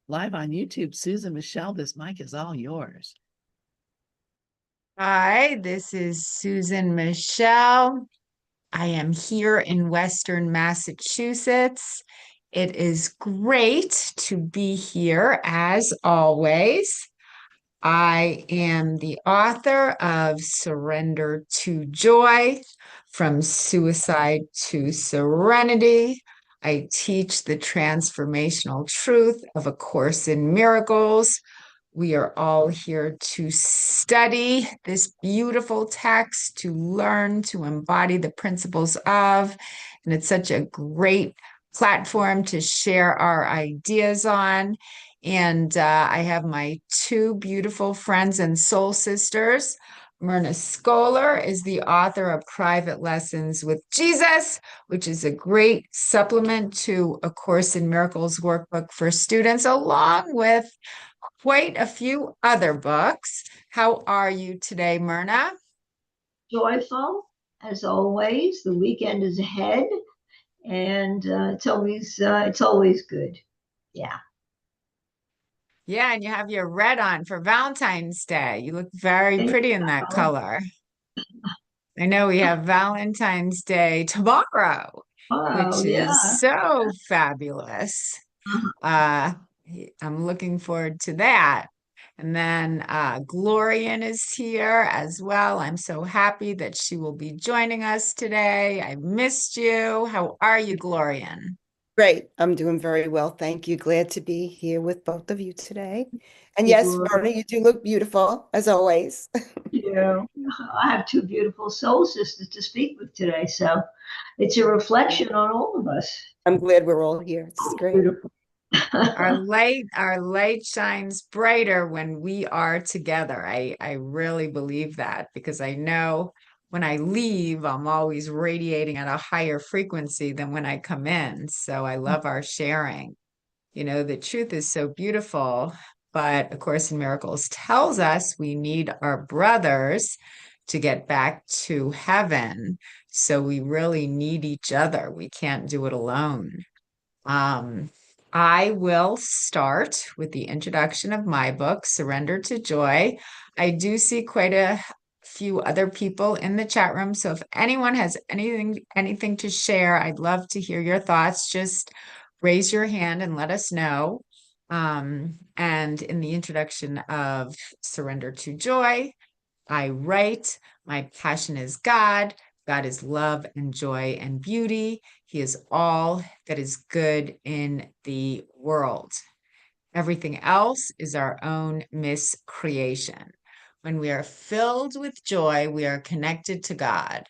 Live on YouTube, Susan Michelle, this mic is all yours. Hi, this is Susan Michel. I am here in Western Massachusetts. It is great to be here as always. I am the author of Surrender to Joy, From Suicide to Serenity. I teach the transformational truth of A Course in Miracles. We are all here to study this beautiful text, to learn, to embody the principles of. And it's such a great platform to share our ideas on. And I have my two beautiful friends and soul sisters. Myrna Skoller is the author of Private Lessons with Jesus, which is a great supplement to A Course in Miracles workbook for students, along with quite a few other books. How are you today, Myrna? Joyful as always. The weekend is ahead, and it's always good. Yeah. Yeah, and you have your red on for Valentine's Day. You look very pretty in that color. I know we have Valentine's Day tomorrow, Oh, which is yeah. so fabulous. Uh, I'm looking forward to that. And then Glorian is here as well. I'm so happy that she will be joining us today. I missed you. How are you, Glorian? Great. I'm doing very well. Thank you. Glad to be here with both of you today. And yes, You Myrna, you do look beautiful as always. do. I have two beautiful soul sisters to speak with today, so it's a reflection on all of us. I'm glad we're all here. This is great. Beautiful. Our light shines brighter when we are together. I really believe that because I know when I leave, I'm always radiating at a higher frequency than when I come in. So I love our sharing. The truth is so beautiful, but A Course in Miracles tells us we need our brothers to get back to heaven. So we really need each other. We can't do it alone. Um, I will start with the introduction of my book, Surrender to Joy. I do see quite a few other people in the chat room. So if anyone has anything to share, I'd love to hear your thoughts. Just raise your hand and let us know. And in the introduction of Surrender to Joy, I write, my passion is God. God is love and joy and beauty. He is all that is good in the world. Everything else is our own miscreation. When we are filled with joy, we are connected to God.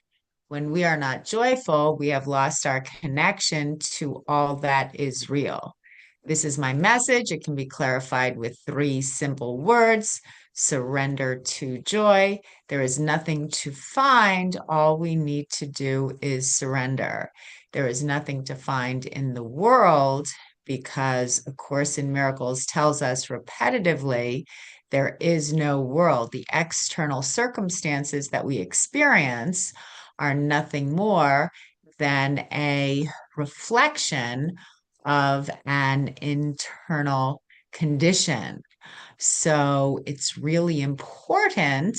When we are not joyful, we have lost our connection to all that is real. This is my message. It can be clarified with three simple words: surrender to joy. There is nothing to find. All we need to do is surrender. There is nothing to find in the world because A Course in Miracles tells us repetitively there is no world. The external circumstances that we experience are nothing more than a reflection of an internal condition. So it's really important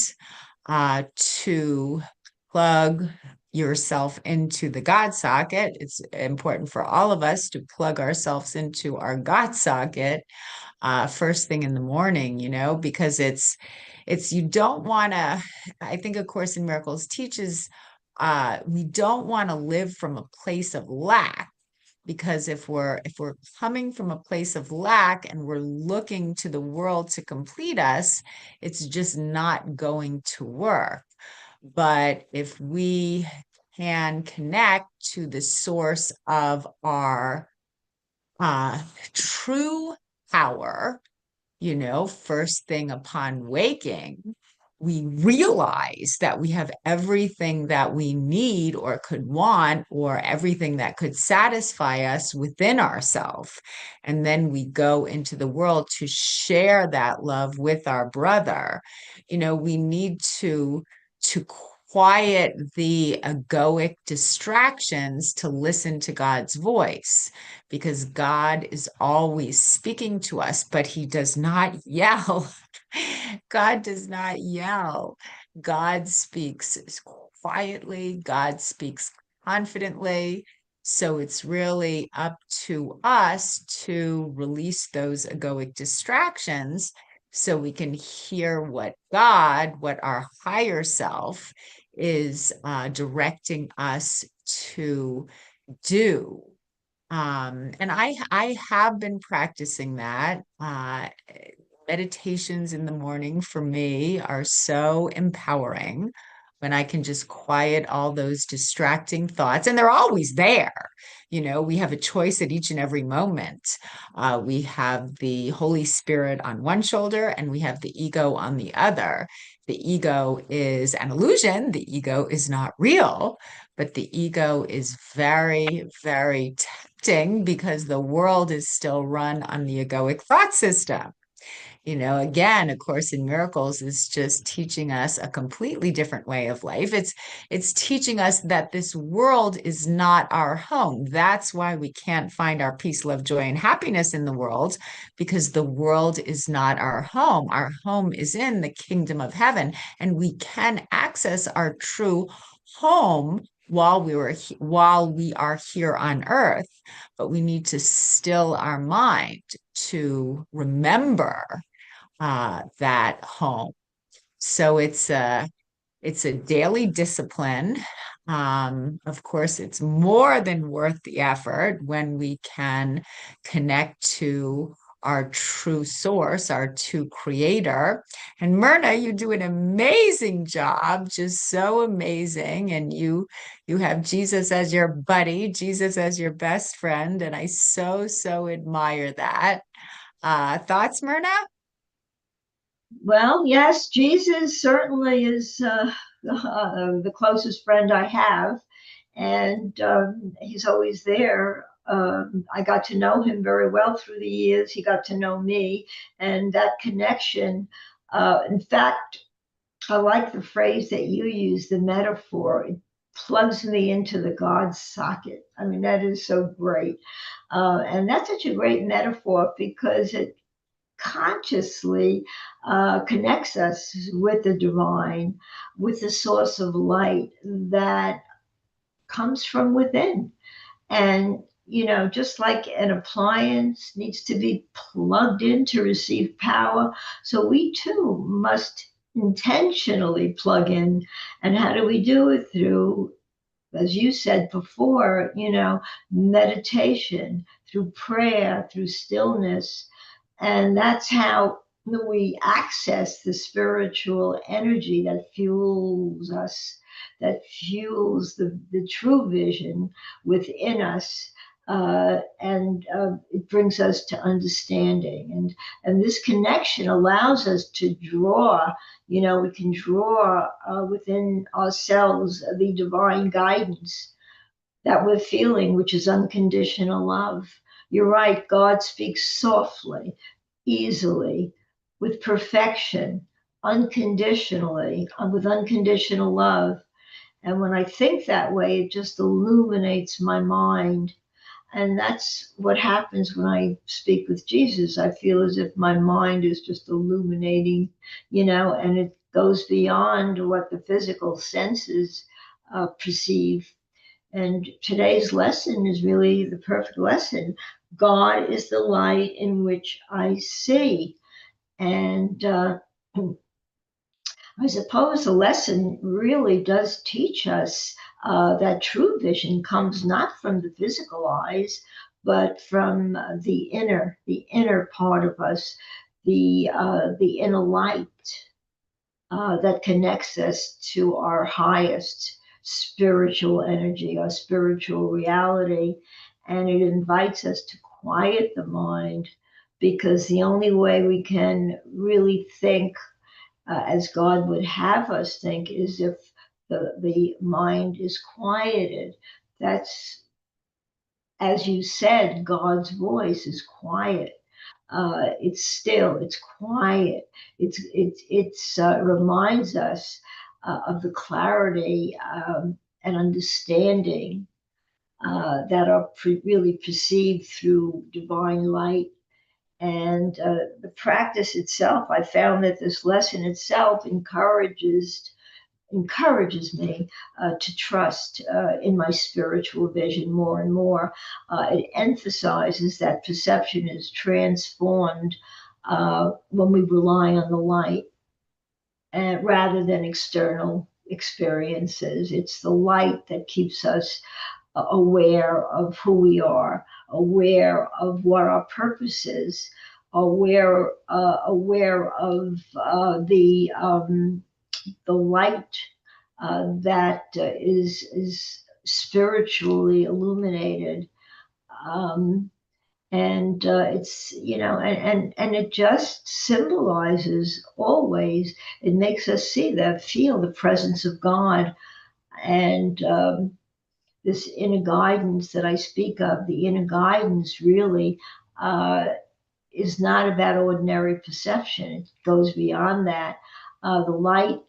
to plug yourself into the God socket. It's important for all of us to plug ourselves into our God socket first thing in the morning, because you don't want to, I think A Course in Miracles teaches we don't want to live from a place of lack, because if we're coming from a place of lack and we're looking to the world to complete us, it's just not going to work. But if we can connect to the source of our true power, first thing upon waking, we realize that we have everything that we need or could want, or everything that could satisfy us within ourselves. And then we go into the world to share that love with our brother. We need to quiet the egoic distractions to listen to God's voice, because God is always speaking to us, but he does not yell. God does not yell. God speaks quietly. God speaks confidently. So it's really up to us to release those egoic distractions so we can hear what God, what our higher self is directing us to do. And I have been practicing that. Meditations in the morning for me are so empowering when I can just quiet all those distracting thoughts, and they're always there. You know, we have a choice at each and every moment. We have the Holy Spirit on one shoulder, and we have the ego on the other. The ego is an illusion. The ego is not real, but the ego is very, very tempting because the world is still run on the egoic thought system. You know, again, A Course in Miracles is just teaching us a completely different way of life. It's teaching us that this world is not our home. That's why we can't find our peace, love, joy, and happiness in the world, because the world is not our home. Our home is in the kingdom of heaven, and we can access our true home while we are here on earth. But we need to still our mind to remember that home. So it's a daily discipline. Of course, it's more than worth the effort when we can connect to our true source, our true creator. And Myrna, you do an amazing job, just so amazing. And you have Jesus as your buddy, Jesus as your best friend. And I so admire that. Thoughts, Myrna? Well, yes, Jesus certainly is the closest friend I have, and he's always there. I got to know him very well through the years. He got to know me, and that connection. In fact, I like the phrase that you use, the metaphor. It plugs me into the God socket. I mean, that is so great. And that's such a great metaphor because it consciously connects us with the divine, with the source of light that comes from within. And, just like an appliance needs to be plugged in to receive power, so we too must intentionally plug in. And how do we do it? Through, as you said before, meditation, through prayer, through stillness. And that's how we access the spiritual energy that fuels us, that fuels the true vision within us. And it brings us to understanding. And this connection allows us to draw, we can draw within ourselves the divine guidance that we're feeling, which is unconditional love. You're right, God speaks softly, easily, with perfection, unconditionally, with unconditional love. And when I think that way, it just illuminates my mind. And that's what happens when I speak with Jesus. I feel as if my mind is just illuminating, and it goes beyond what the physical senses perceive. And today's lesson is really the perfect lesson. God is the light in which I see. And I suppose the lesson really does teach us that true vision comes not from the physical eyes, but from the inner part of us, the inner light that connects us to our highest spiritual energy, our spiritual reality. And it invites us to quiet the mind, because the only way we can really think as God would have us think is if the mind is quieted. That's, as you said, God's voice is quiet. It's still, it's quiet. It's reminds us of the clarity and understanding that are really perceived through divine light. And the practice itself, I found that this lesson itself encourages me to trust in my spiritual vision more and more. It emphasizes that perception is transformed when we rely on the light rather than external experiences. It's the light that keeps us aware of who we are, aware of what our purpose is, aware of the light that is spiritually illuminated. And it's, and it just symbolizes always, it makes us feel the presence of God. And this inner guidance that I speak of, the inner guidance really is not about ordinary perception. It goes beyond that. The light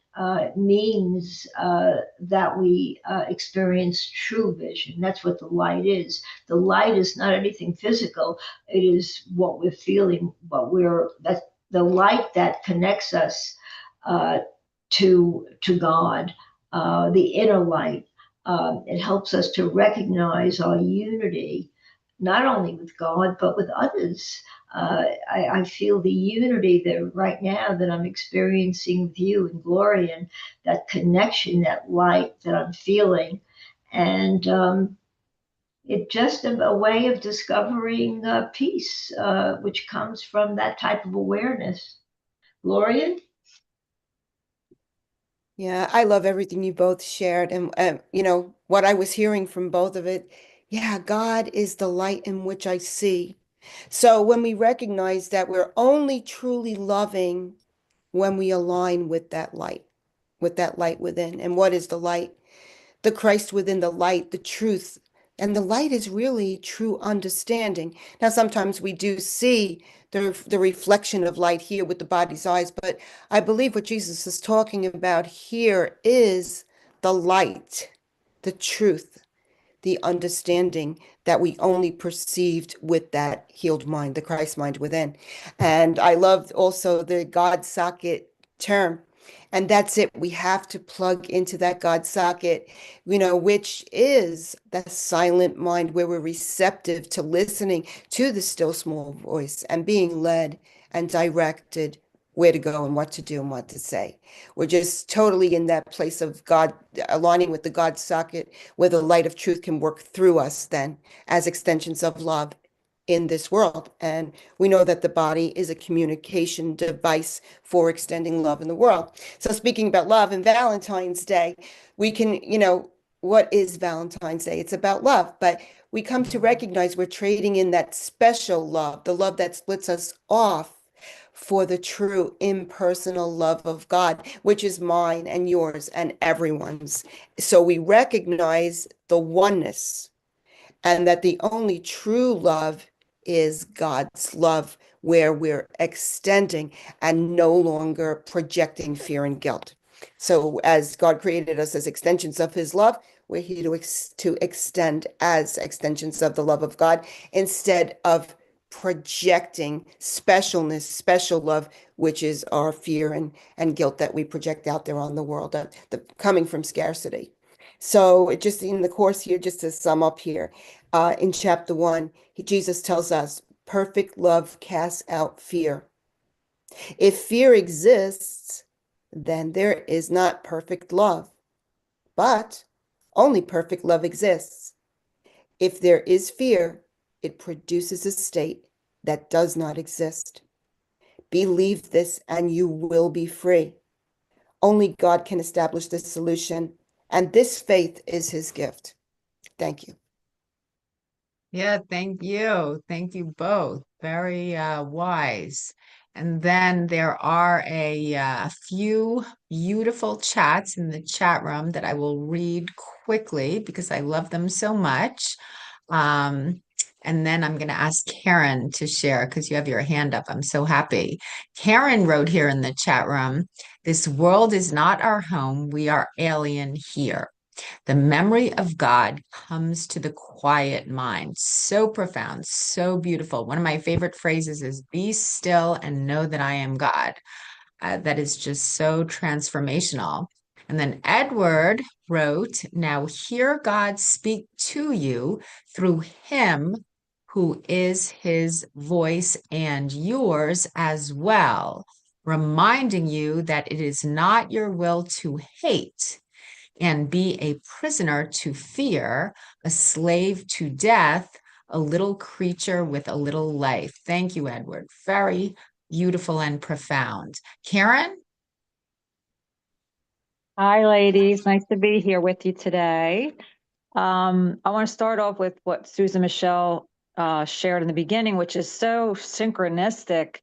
means that we experience true vision. That's what the light is. The light is not anything physical. It is what we're feeling, that's the light that connects us to God, the inner light. It helps us to recognize our unity, not only with God, but with others. I feel the unity there right now that I'm experiencing with you and Gloria, and that connection, that light that I'm feeling. And it's just a way of discovering peace, which comes from that type of awareness. Gloria? Yeah, I love everything you both shared. And what I was hearing from both of it, yeah, God is the light in which I see. So when we recognize that we're only truly loving when we align with that light within. And what is the light? The Christ within the light, the truth. And the light is really true understanding. Now, sometimes we do see the reflection of light here with the body's eyes, but I believe what Jesus is talking about here is the light, the truth, the understanding that we only perceived with that healed mind, the Christ mind within. And I love also the God socket term. And that's it. We have to plug into that God socket, which is the silent mind where we're receptive to listening to the still small voice and being led and directed where to go and what to do and what to say. We're just totally in that place of God, aligning with the God socket where the light of truth can work through us then as extensions of love in this world. And we know that the body is a communication device for extending love in the world. So speaking about love and Valentine's Day, we can, what is Valentine's Day? It's about love, but we come to recognize we're trading in that special love, the love that splits us off, for the true impersonal love of God, which is mine and yours and everyone's. So we recognize the oneness and that the only true love is God's love, where we're extending and no longer projecting fear and guilt. So as God created us as extensions of his love, we're here to extend as extensions of the love of God instead of projecting specialness, special love, which is our fear and guilt that we project out there on the world, coming from scarcity. So just in the course here, just to sum up here, in chapter 1, Jesus tells us, perfect love casts out fear. If fear exists, then there is not perfect love, but only perfect love exists. If there is fear, it produces a state that does not exist. Believe this and you will be free. Only God can establish this solution, and this faith is his gift. Thank you. Yeah, thank you. Thank you both. Very wise. And then there are a few beautiful chats in the chat room that I will read quickly because I love them so much. And then I'm going to ask Karen to share because you have your hand up. I'm so happy. Karen wrote here in the chat room, "This world is not our home. We are alien here. The memory of God comes to the quiet mind." So profound, so beautiful. One of my favorite phrases is, "Be still and know that I am God." That is just so transformational. And then Edward wrote, "Now hear God speak to you through him who is his voice and yours as well, reminding you that it is not your will to hate and be a prisoner to fear, a slave to death, a little creature with a little life." Thank you, Edward. Very beautiful and profound. Karen? Hi, ladies. Nice to be here with you today. I want to start off with what Susan Michel shared in the beginning, which is so synchronistic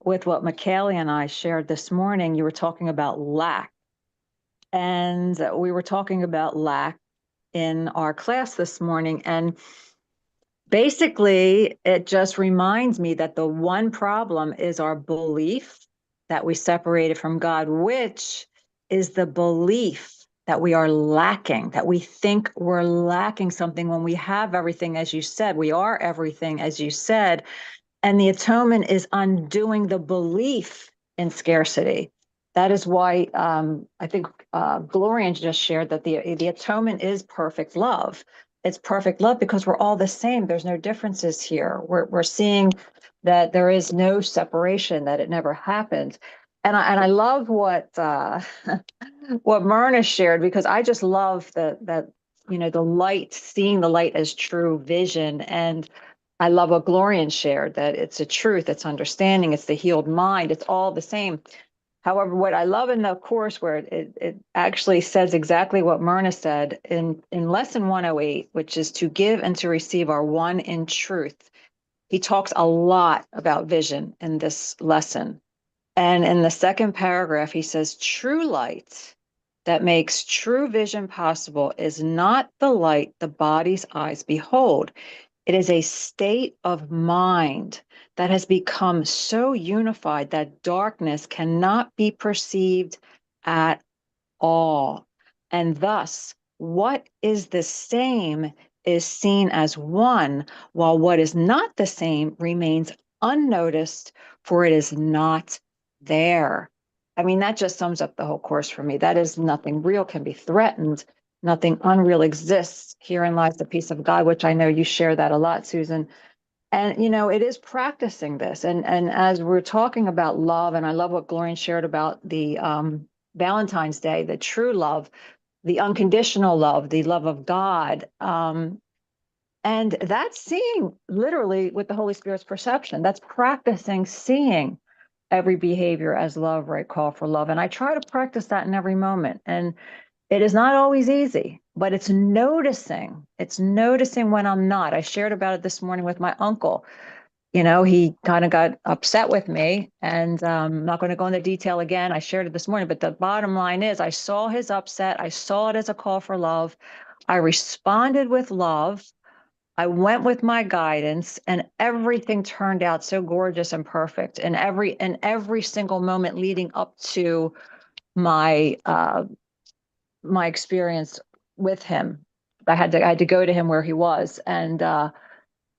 with what Michele and I shared this morning. You were talking about lack, and we were talking about lack in our class this morning. And basically, it just reminds me that the one problem is our belief that we separated from God, which is the belief that we are lacking, that we think we're lacking something when we have everything, as you said. We are everything, as you said. And the atonement is undoing the belief in scarcity. That is why I think Gloria just shared that the atonement is perfect love. It's perfect love because we're all the same. There's no differences here. We're seeing that there is no separation, that it never happened. And I love what what Myrna shared, because I just love that the light, seeing the light as true vision. And I love what Glorian shared, that it's a truth, it's understanding, it's the healed mind, it's all the same. However, what I love in the course, where it actually says exactly what Myrna said in lesson 108, which is to give and to receive are one in truth. He talks a lot about vision in this lesson. And in the second paragraph, he says, true light that makes true vision possible is not the light the body's eyes behold. It is a state of mind that has become so unified that darkness cannot be perceived at all. And thus, what is the same is seen as one, while what is not the same remains unnoticed, for it is not there. I mean, that just sums up the whole course for me. That is, nothing real can be threatened. Nothing unreal exists. Herein lies the peace of God, which I know you share that a lot, Susan. And it is practicing this. And as we're talking about love, and I love what Gloria shared about the Valentine's Day, the true love, the unconditional love, the love of God. And that's seeing literally with the Holy Spirit's perception. That's practicing seeing every behavior as love, right? Call for love. And I try to practice that in every moment. And it is not always easy, but it's noticing. It's noticing when I'm not. I shared about it this morning with my uncle. He kind of got upset with me, and I'm not going to go into detail again. I shared it this morning, but the bottom line is I saw his upset. I saw it as a call for love. I responded with love. I went with my guidance, and everything turned out so gorgeous and perfect. And every single moment leading up to my my experience with him, I had to go to him where he was, and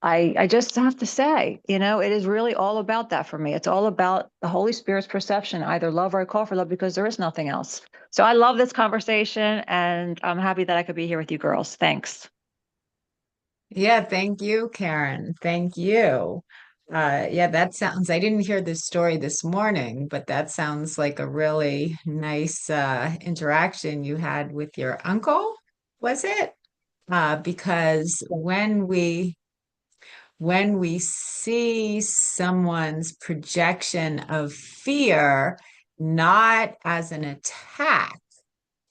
I just have to say, it is really all about that for me. It's all about the Holy Spirit's perception, either love or a call for love, because there is nothing else. So I love this conversation, and I'm happy that I could be here with you girls. Thanks. Yeah, thank you, Karen. Thank you. Yeah, that sounds, I didn't hear this story this morning, but that sounds like a really nice interaction you had with your uncle, was it? Because when we see someone's projection of fear, not as an attack,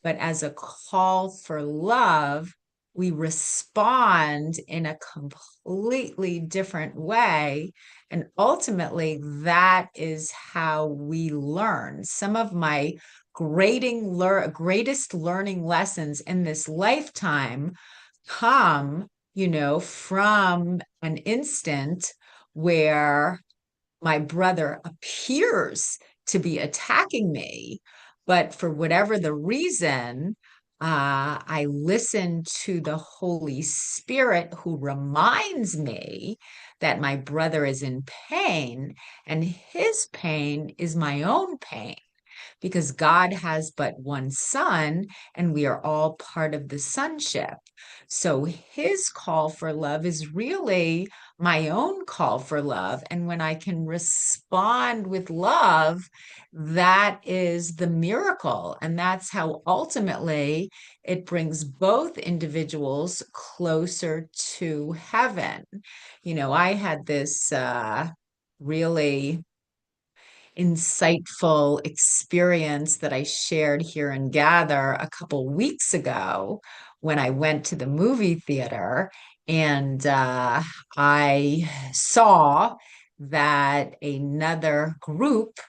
but as a call for love, we respond in a completely different way. And ultimately, that is how we learn. Some of my greatest learning lessons in this lifetime come, from an instant where my brother appears to be attacking me, but for whatever the reason, I listen to the Holy Spirit who reminds me that my brother is in pain, and his pain is my own pain, because God has but one son and we are all part of the sonship. So his call for love is really my own call for love. And when I can respond with love, that is the miracle. And that's how ultimately it brings both individuals closer to heaven. I had this really insightful experience that I shared here in Gather a couple weeks ago when I went to the movie theater, and I saw that another group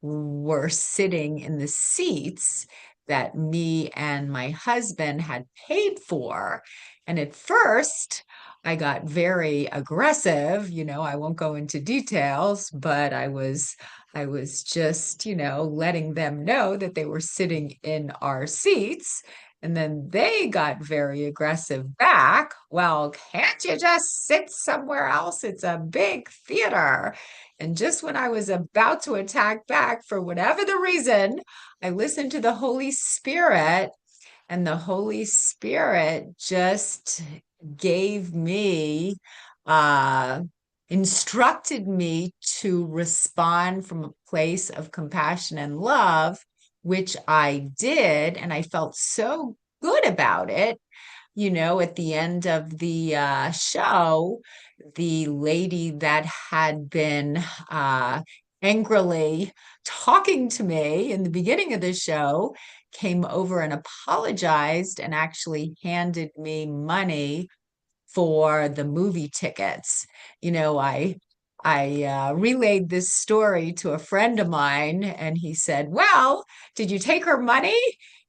were sitting in the seats that me and my husband had paid for. And at first, I got very aggressive. I won't go into details, but I was just, letting them know that they were sitting in our seats. And then they got very aggressive back. Well, can't you just sit somewhere else? It's a big theater. And just when I was about to attack back, for whatever the reason, I listened to the Holy Spirit, and the Holy Spirit just gave me, instructed me to respond from a place of compassion and love, which I did. And I felt so good about it. At the end of the show, the lady that had been angrily talking to me in the beginning of the show came over and apologized and actually handed me money for the movie tickets. I relayed this story to a friend of mine, and he said, "Well, did you take her money?"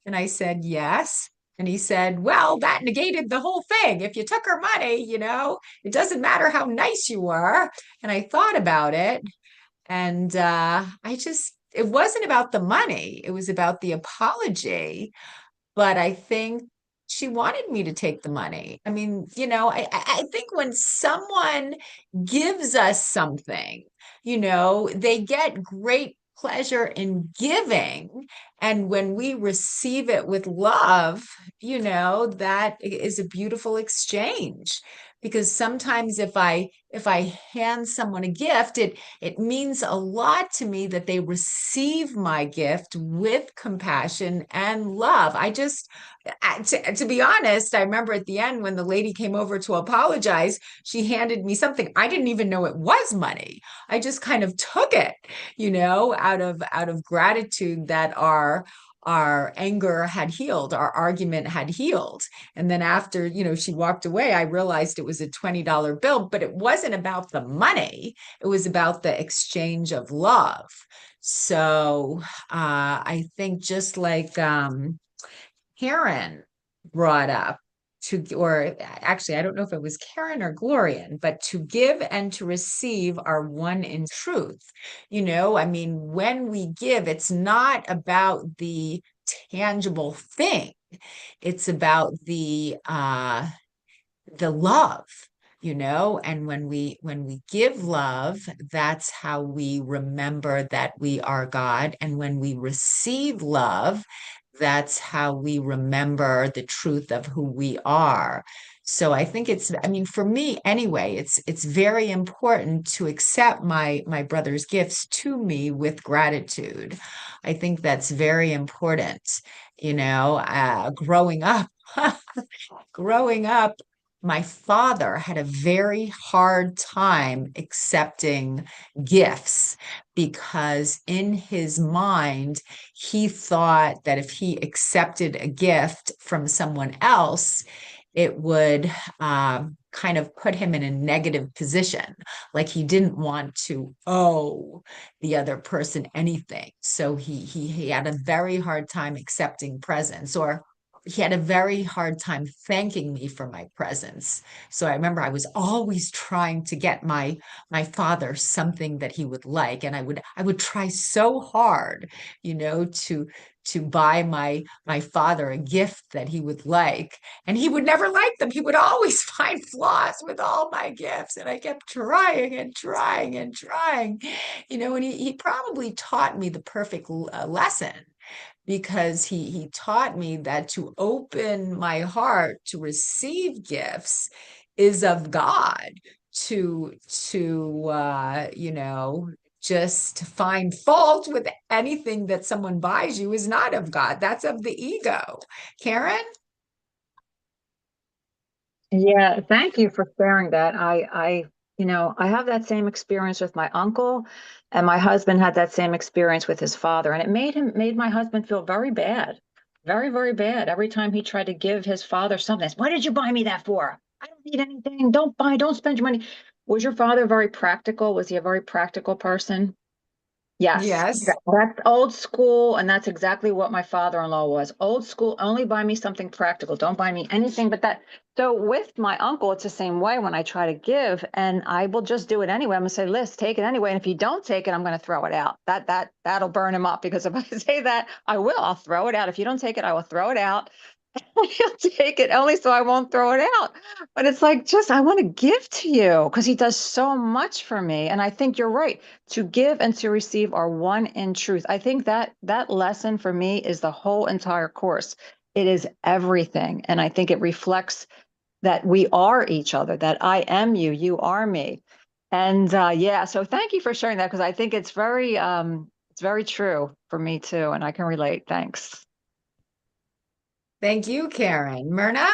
And I said, "Yes." And he said, "Well, that negated the whole thing. If you took her money, it doesn't matter how nice you were." And I thought about it, and it wasn't about the money. It was about the apology. But I think she wanted me to take the money. I mean, I think when someone gives us something, they get great pleasure in giving. And when we receive it with love, that is a beautiful exchange. Because sometimes if I hand someone a gift, it means a lot to me that they receive my gift with compassion and love. To be honest, I remember at the end when the lady came over to apologize, she handed me something. I didn't even know it was money. I just kind of took it, out of gratitude that our anger had healed, our argument had healed. And then after, she walked away, I realized it was a $20 bill, but it wasn't about the money. It was about the exchange of love. So I think just like Karen brought up, or actually, I don't know if it was Karen or Glorian, but to give and to receive are one in truth. When we give, it's not about the tangible thing. It's about the love, and when we give love, that's how we remember that we are God. And when we receive love, that's how we remember the truth of who we are. So I think for me anyway, it's very important to accept my brother's gifts to me with gratitude. I think that's very important. Growing up, my father had a very hard time accepting gifts because in his mind, he thought that if he accepted a gift from someone else, it would kind of put him in a negative position. Like he didn't want to owe the other person anything. So he had a very hard time accepting presents, or he had a very hard time thanking me for my presence. So I remember I was always trying to get my father something that he would like, and I would try so hard, to buy my father a gift that he would like, and he would never like them. He would always find flaws with all my gifts, and I kept trying and trying and trying, and he probably taught me the perfect lesson, because he taught me that to open my heart to receive gifts is of God. Just to find fault with anything that someone buys you is not of God. That's of the ego. Karen? Yeah, thank you for sharing that. I have that same experience with my uncle, and my husband had that same experience with his father, and it made my husband feel very bad, very, very bad. Every time he tried to give his father something, "What did you buy me that for? I don't need anything. Don't spend your money." Was your father very practical? Was he a very practical person? Yes, Yes. that's old school, and that's exactly what my father-in-law was. Old school, only buy me something practical. Don't buy me anything but that. So with my uncle, it's the same way when I try to give, and I will just do it anyway. I'm gonna say, Liz, take it anyway. And if you don't take it, I'm gonna throw it out. That'll burn him up, because if I say that, I will. I'll throw it out. If you don't take it, I will throw it out. He'll take it only so I won't throw it out. But it's like, just, I want to give to you because he does so much for me. And I think you're right. To give and to receive are one in truth. I think that lesson for me is the whole entire course. It is everything. And I think it reflects that we are each other, that I am you, you are me. And yeah, so thank you for sharing that, because I think it's very true for me too. And I can relate. Thanks. Thank you, Karen. Myrna?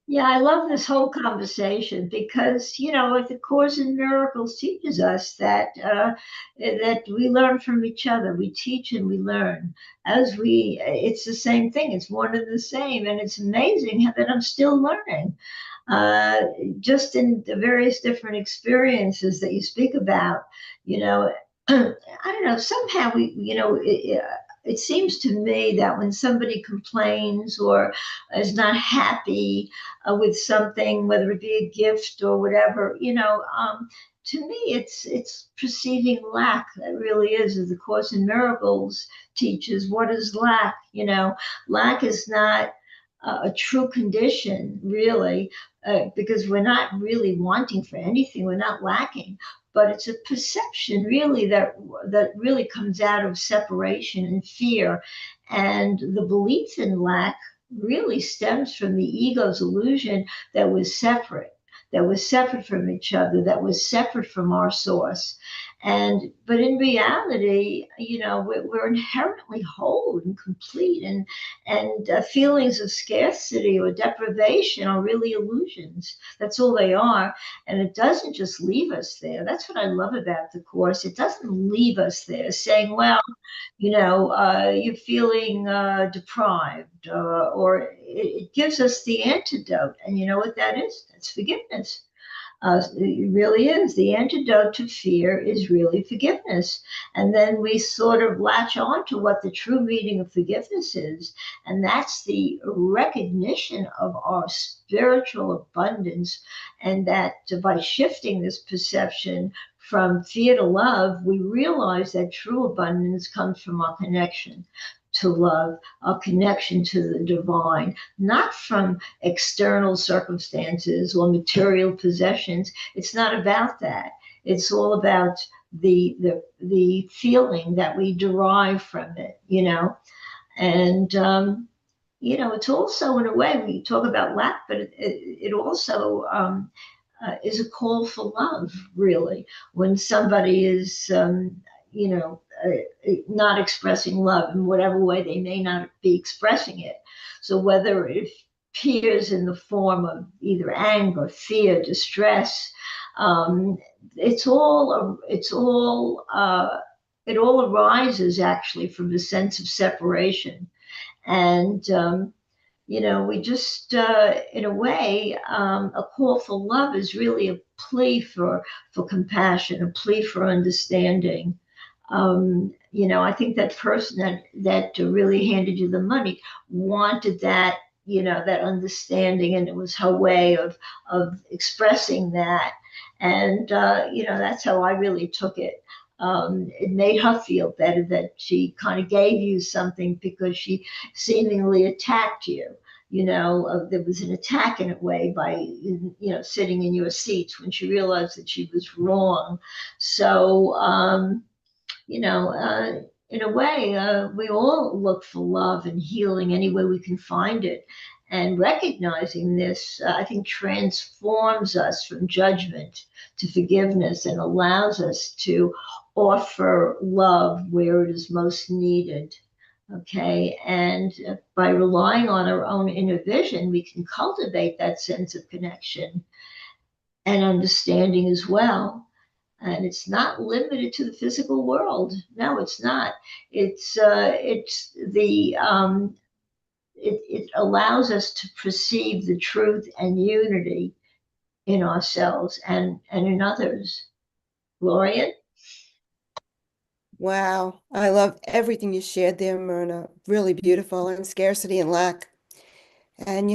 Yeah, I love this whole conversation because, what the Course in Miracles teaches us that we learn from each other. We teach and we learn it's the same thing. It's one and the same. And it's amazing that I'm still learning, uh, just in the various different experiences that you speak about, I don't know, somehow it seems to me that when somebody complains or is not happy with something, whether it be a gift or whatever, to me, it's perceiving lack. That really is, as the Course in Miracles teaches. What is lack? Lack is not a true condition, really, because we're not really wanting for anything. We're not lacking, but it's a perception, really, that really comes out of separation and fear, and the belief in lack really stems from the ego's illusion that was separate from each other, that was separate from our source. But in reality, we're inherently whole and complete, and feelings of scarcity or deprivation are really illusions. That's all they are. And it doesn't just leave us there. That's what I love about the Course. It doesn't leave us there saying, well, you're feeling deprived, or it gives us the antidote. And you know what that is? That's forgiveness. It really is. The antidote to fear is really forgiveness. And then we sort of latch on to what the true meaning of forgiveness is. And that's the recognition of our spiritual abundance. And that by shifting this perception from fear to love, we realize that true abundance comes from our connection to love, our connection to the divine, not from external circumstances or material possessions. It's not about that. It's all about the feeling that we derive from it. And it's also, in a way, we talk about lack, but it also is a call for love, really. When somebody is, not expressing love in whatever way they may not be expressing it. So whether it appears in the form of either anger, fear, distress, um, it all arises actually from the sense of separation. And we just, in a way, a call for love is really a plea for compassion, a plea for understanding. I think that person that really handed you the money wanted that, that understanding, and it was her way of expressing that. And that's how I really took it. It made her feel better that she kind of gave you something because she seemingly attacked you. There was an attack in a way by, sitting in your seats when she realized that she was wrong. So, in a way, we all look for love and healing any way we can find it. And recognizing this, I think, transforms us from judgment to forgiveness and allows us to offer love where it is most needed. Okay. And by relying on our own inner vision, we can cultivate that sense of connection and understanding as well. And it's not limited to the physical world. No, it's not. It allows us to perceive the truth and unity in ourselves and in others. Gloria? Wow, I love everything you shared there, Myrna. Really beautiful, and scarcity and lack. And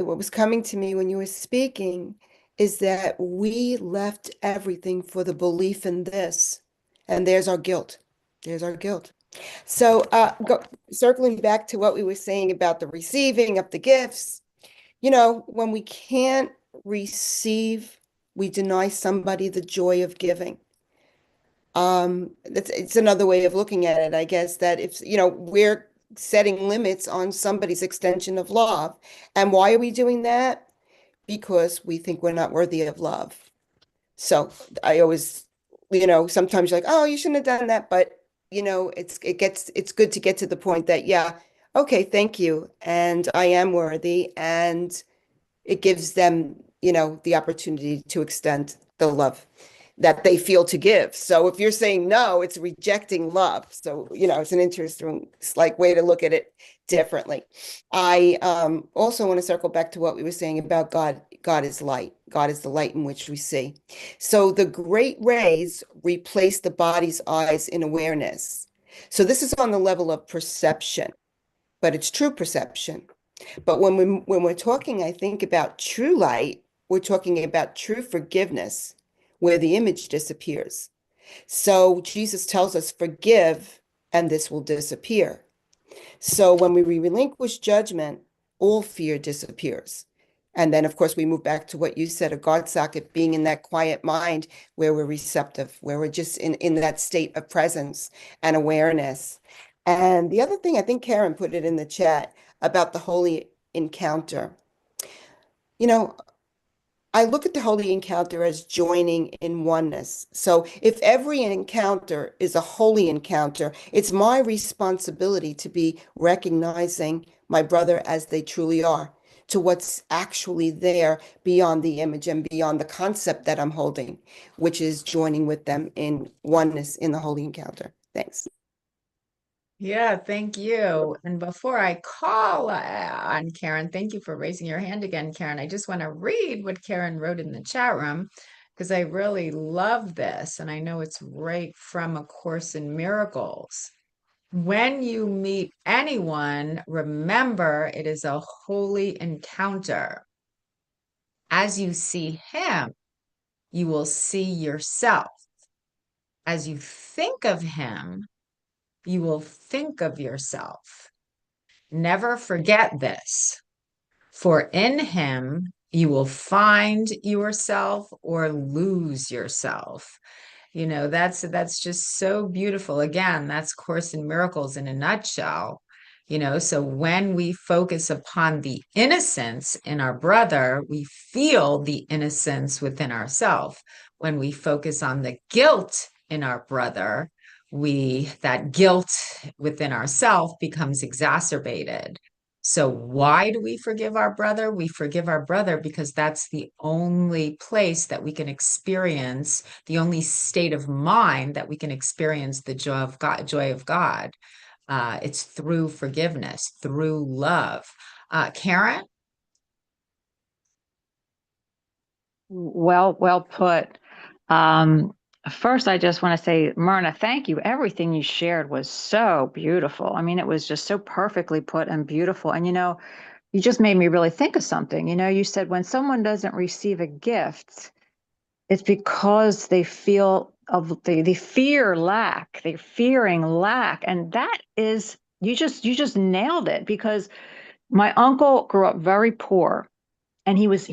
what was coming to me when you were speaking is that we left everything for the belief in this. And there's our guilt. There's our guilt. So, circling back to what we were saying about the receiving of the gifts, when we can't receive, we deny somebody the joy of giving. It's another way of looking at it, I guess, that if, we're setting limits on somebody's extension of love. And why are we doing that? Because we think we're not worthy of love. So I always, sometimes you're like, oh, you shouldn't have done that. But, it's good to get to the point that, yeah, okay, thank you. And I am worthy. And it gives them, the opportunity to extend the love that they feel to give. So if you're saying no, it's rejecting love. So, it's an interesting, like, way to look at it differently. I also want to circle back to what we were saying about God. God is light. God is the light in which we see. So the great rays replace the body's eyes in awareness. So this is on the level of perception, but it's true perception. But when we're talking, I think, about true light, we're talking about true forgiveness, where the image disappears. So Jesus tells us, forgive, and this will disappear. So when we relinquish judgment, all fear disappears. And then, of course, we move back to what you said, a God socket, being in that quiet mind where we're receptive, where we're just in that state of presence and awareness. And the other thing, I think Karen put it in the chat about the holy encounter. I look at the holy encounter as joining in oneness. So if every encounter is a holy encounter, it's my responsibility to be recognizing my brother as they truly are, to what's actually there beyond the image and beyond the concept that I'm holding, which is joining with them in oneness in the holy encounter. Thanks. Yeah, thank you. And before I call on Karen, thank you for raising your hand again, Karen. I just want to read what Karen wrote in the chat room because I really love this. And I know it's right from A Course in Miracles. When you meet anyone, remember it is a holy encounter. As you see him, you will see yourself. As you think of him, you will think of yourself. Never forget this, for in him you will find yourself or lose yourself. That's just so beautiful. Again, that's Course in Miracles in a nutshell. So when we focus upon the innocence in our brother, we feel the innocence within ourselves. When we focus on the guilt in our brother, that guilt within ourselves becomes exacerbated. So why do we forgive our brother? We forgive our brother because that's the only place that we can experience, the only state of mind that we can experience the joy of God. It's through forgiveness, through love. Karen? Well put. First, I just want to say, Myrna, thank you. Everything you shared was so beautiful. I mean, it was just so perfectly put and beautiful. And, you just made me really think of something. You said when someone doesn't receive a gift, it's because they feel they fear lack. They're fearing lack. And that is, you just nailed it, because my uncle grew up very poor, and he was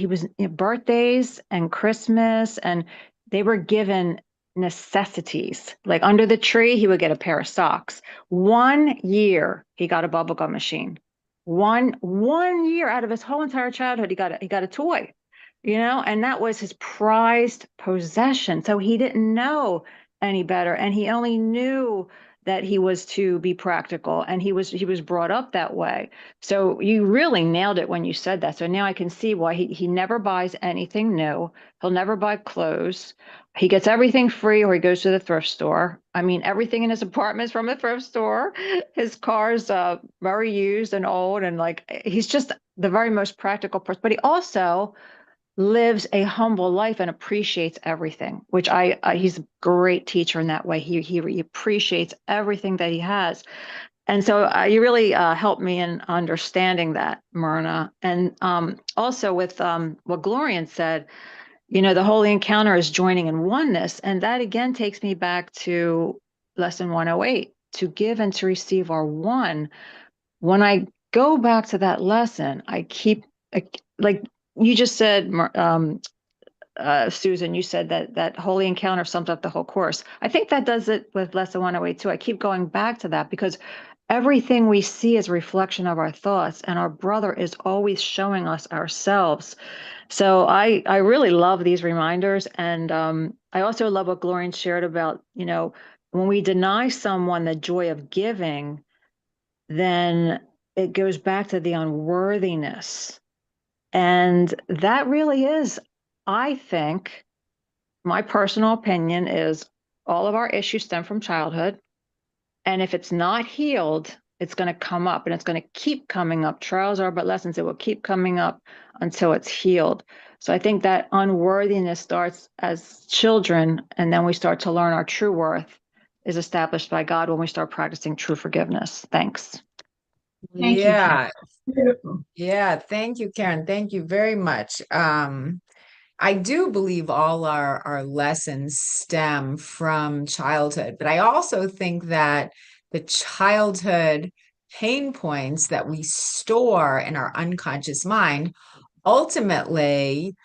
birthdays and Christmas, and they were given necessities. Like under the tree, he would get a pair of socks. 1 year he got a bubblegum machine. One year out of his whole entire childhood, he got a toy, and that was his prized possession. So he didn't know any better, and he only knew that he was to be practical, and he was brought up that way. So you really nailed it when you said that. So now I can see why he never buys anything new. He'll never buy clothes. He gets everything free, or he goes to the thrift store. I mean, everything in his apartment is from a thrift store. His car's very used and old, and like he's just the very most practical person. But he also lives a humble life and appreciates everything, which he's a great teacher in that way. He appreciates everything that he has. And so you really helped me in understanding that, Myrna. And also with what Glorian said, the holy encounter is joining in oneness. And that again takes me back to lesson 108, to give and to receive are one. When I go back to that lesson, I keep, like you just said, Susan, you said that holy encounter sums up the whole course. I think that does it with lesson 108 too. I keep going back to that because everything we see is a reflection of our thoughts, and our brother is always showing us ourselves. So I really love these reminders. And I also love what Glorian shared about, when we deny someone the joy of giving, then it goes back to the unworthiness. And that really is, I think, my personal opinion is all of our issues stem from childhood. And if it's not healed, it's going to come up, and it's going to keep coming up. Trials are but lessons. It will keep coming up until it's healed. So I think that unworthiness starts as children, and then we start to learn our true worth is established by God when we start practicing true forgiveness. Thanks. Thank you, Karen. Yeah, Beautiful. yeah. Thank you, Karen. Thank you very much. I do believe all our lessons stem from childhood, but I also think that the childhood pain points that we store in our unconscious mind, ultimately,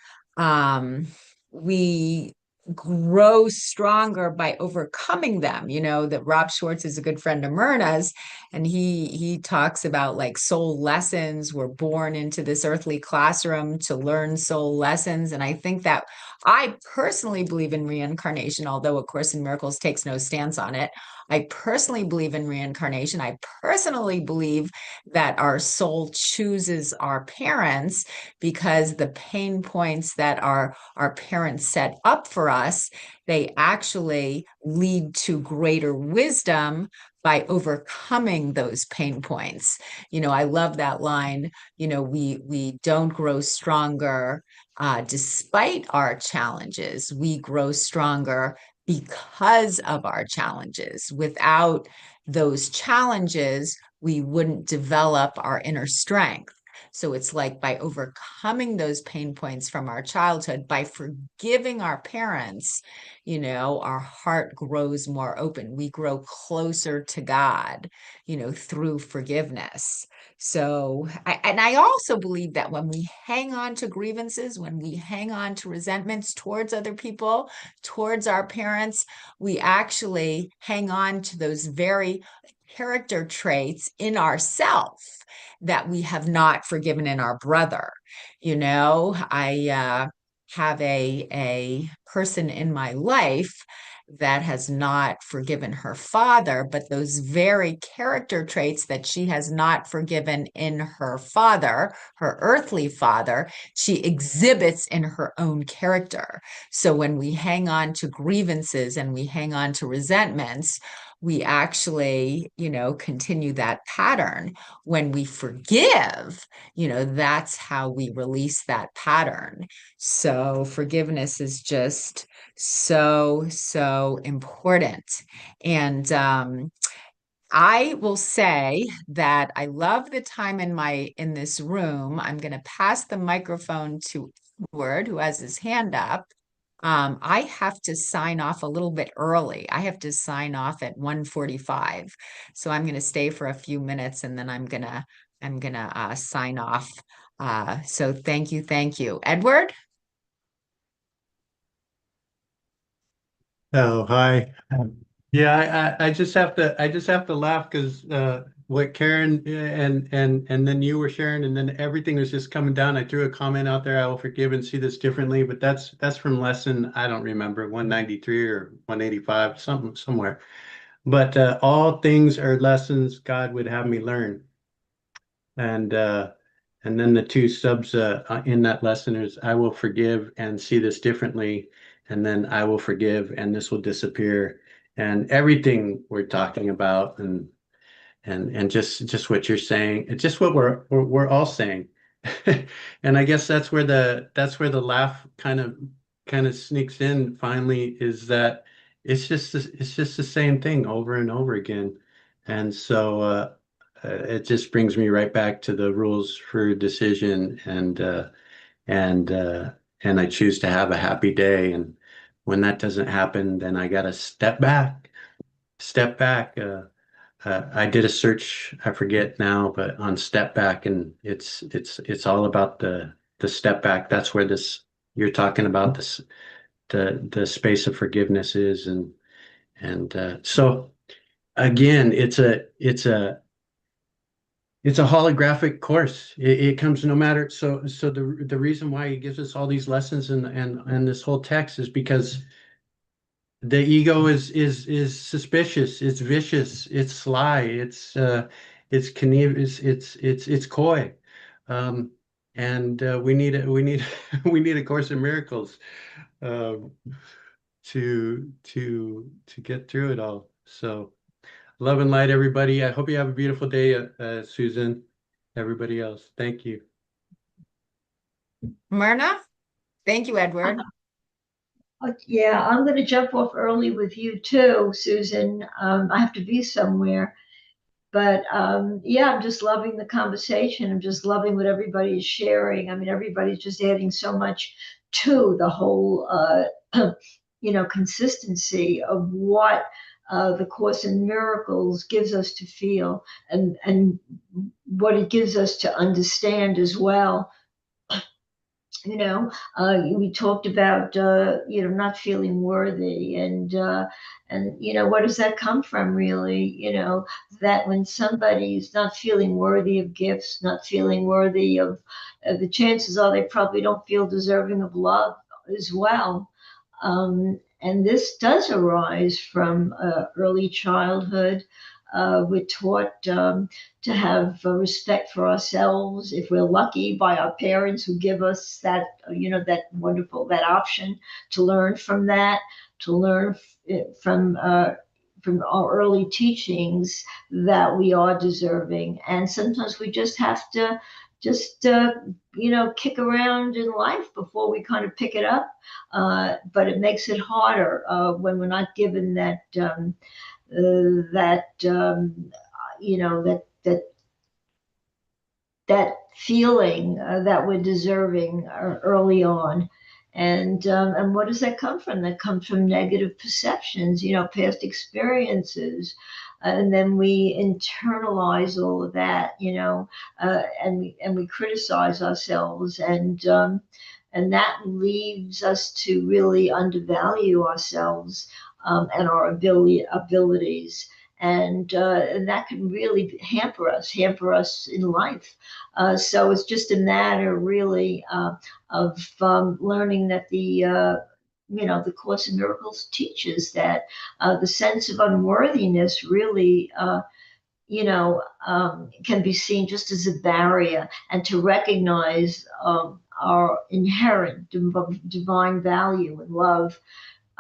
we grow stronger by overcoming them. That Rob Schwartz is a good friend of Myrna's, and he talks about like soul lessons. We're born into this earthly classroom to learn soul lessons. And I think that I personally believe in reincarnation, although A Course in Miracles takes no stance on it. I personally believe in reincarnation. I personally believe that our soul chooses our parents because the pain points that our parents set up for us, they actually lead to greater wisdom by overcoming those pain points. I love that line, we don't grow stronger despite our challenges. We grow stronger because of our challenges. Without those challenges, we wouldn't develop our inner strength. So it's like by overcoming those pain points from our childhood, by forgiving our parents, our heart grows more open. We grow closer to God, through forgiveness. So, I also believe that when we hang on to grievances, when we hang on to resentments towards other people, towards our parents, we actually hang on to those very character traits in ourselves that we have not forgiven in our brother. I have a person in my life that has not forgiven her father, but those very character traits that she has not forgiven in her father, her earthly father, she exhibits in her own character. So when we hang on to grievances and we hang on to resentments, we actually, continue that pattern. When we forgive, that's how we release that pattern. So forgiveness is just so, so important. And I will say that I love the time in this room. I'm going to pass the microphone to Edward, who has his hand up. I have to sign off a little bit early. I have to sign off at 1:45. So I'm going to stay for a few minutes and then I'm gonna sign off. So thank you, thank you. Edward? Oh, hi. Yeah, I just have to laugh because what Karen and then you were sharing, and then everything was just coming down. I threw a comment out there, I will forgive and see this differently, but that's from lesson, I don't remember, 193 or 185, somewhere. But all things are lessons God would have me learn. And and then the two subs in that lesson is I will forgive and see this differently, and then I will forgive and this will disappear. And everything we're talking about, and just what you're saying, it's just what we're all saying. And I guess that's where the laugh kind of sneaks in finally, is that it's just the same thing over and over again. And so it just brings me right back to the rules for decision, and and I choose to have a happy day. And when that doesn't happen, then I gotta step back. I did a search, I forget now, but on step back, and it's all about the step back. That's where this you're talking about, this the space of forgiveness is. And so again, it's a holographic course. It comes no matter. So the reason why he gives us all these lessons and this whole text is because the ego is suspicious, it's vicious, it's sly, it's conniving, it's coy. Um, and we need we need a course in miracles um, to get through it all. So love and light, everybody. I hope you have a beautiful day, Susan, everybody else. Thank you. Myrna? Thank you, Edward. Yeah, I'm going to jump off early with you too, Susan. I have to be somewhere. But yeah, I'm just loving the conversation. I'm just loving what everybody is sharing. I mean, everybody's just adding so much to the whole, consistency of what the Course in Miracles gives us to feel, and what it gives us to understand as well. We talked about not feeling worthy, and where does that come from, really? That when somebody's not feeling worthy of gifts, not feeling worthy of, the chances are they probably don't feel deserving of love as well. And this does arise from early childhood. We're taught to have respect for ourselves, if we're lucky, by our parents who give us that, that wonderful, that option to learn from that, to learn from our early teachings that we are deserving. And sometimes we just have to just kick around in life before we kind of pick it up. But it makes it harder when we're not given that that that feeling that we're deserving early on. And what does that come from? That comes from negative perceptions, past experiences. And then we internalize all of that, and we criticize ourselves, and that leaves us to really undervalue ourselves, and our abilities. And that can really hamper us in life. So it's just a matter, really, of learning that the Course in Miracles teaches that the sense of unworthiness really, can be seen just as a barrier, and to recognize our inherent divine value and love,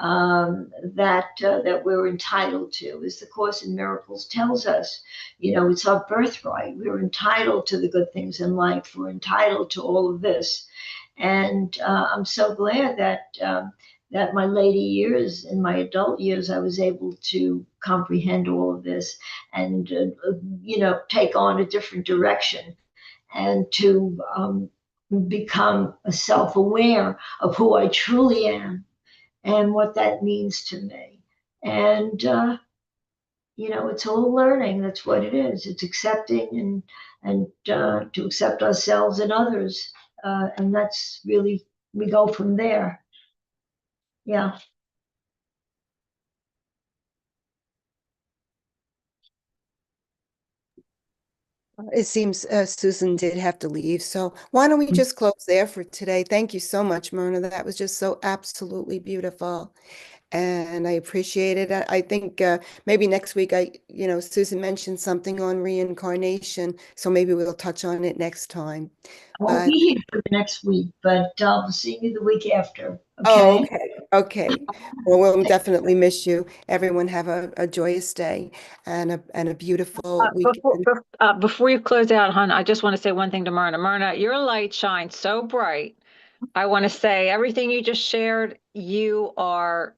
that we're entitled to. As the Course in Miracles tells us, it's our birthright. We're entitled to the good things in life. We're entitled to all of this. And I'm so glad that my later years, in my adult years, I was able to comprehend all of this and, take on a different direction and to become self-aware of who I truly am and what that means to me. And, it's all learning. That's what it is. It's accepting and to accept ourselves and others. And that's really, we go from there. Yeah. It seems Susan did have to leave. So why don't we just close there for today? Thank you so much, Myrna. That was just so absolutely beautiful. And I appreciate it. I think maybe next week, Susan mentioned something on reincarnation. So maybe we'll touch on it next time. I won't But, be here for the next week, but I'll see you the week after. oh, Okay. okay. Okay. Well, we'll definitely miss you. Everyone have a joyous day and a beautiful weekend. Before you close out, hon, I just want to say one thing to Myrna. Myrna, your light shines so bright. I want to say everything you just shared, you're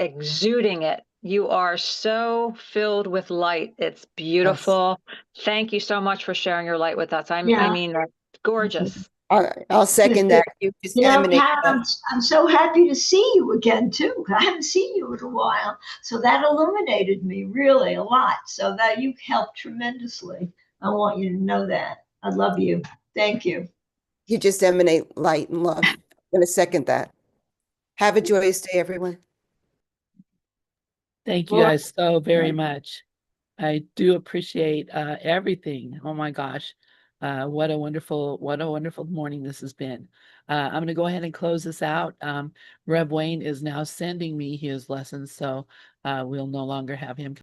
exuding it. You are so filled with light. It's Yes. beautiful. Thank you so much for sharing your light with us. I Yeah. mean, gorgeous. I'll second that. You just emanate Pat, that. I'm so happy to see you again too. I haven't seen you in a while, so that illuminated me really a lot. So that you helped tremendously. I want you to know that. I love you. Thank you. You just emanate light and love. I'm going to second that. Have a joyous day, everyone. Thank you guys so very much. I do appreciate everything. Oh my gosh. What a wonderful morning this has been. I'm going to go ahead and close this out. Rev Wayne is now sending me his lessons, so we'll no longer have him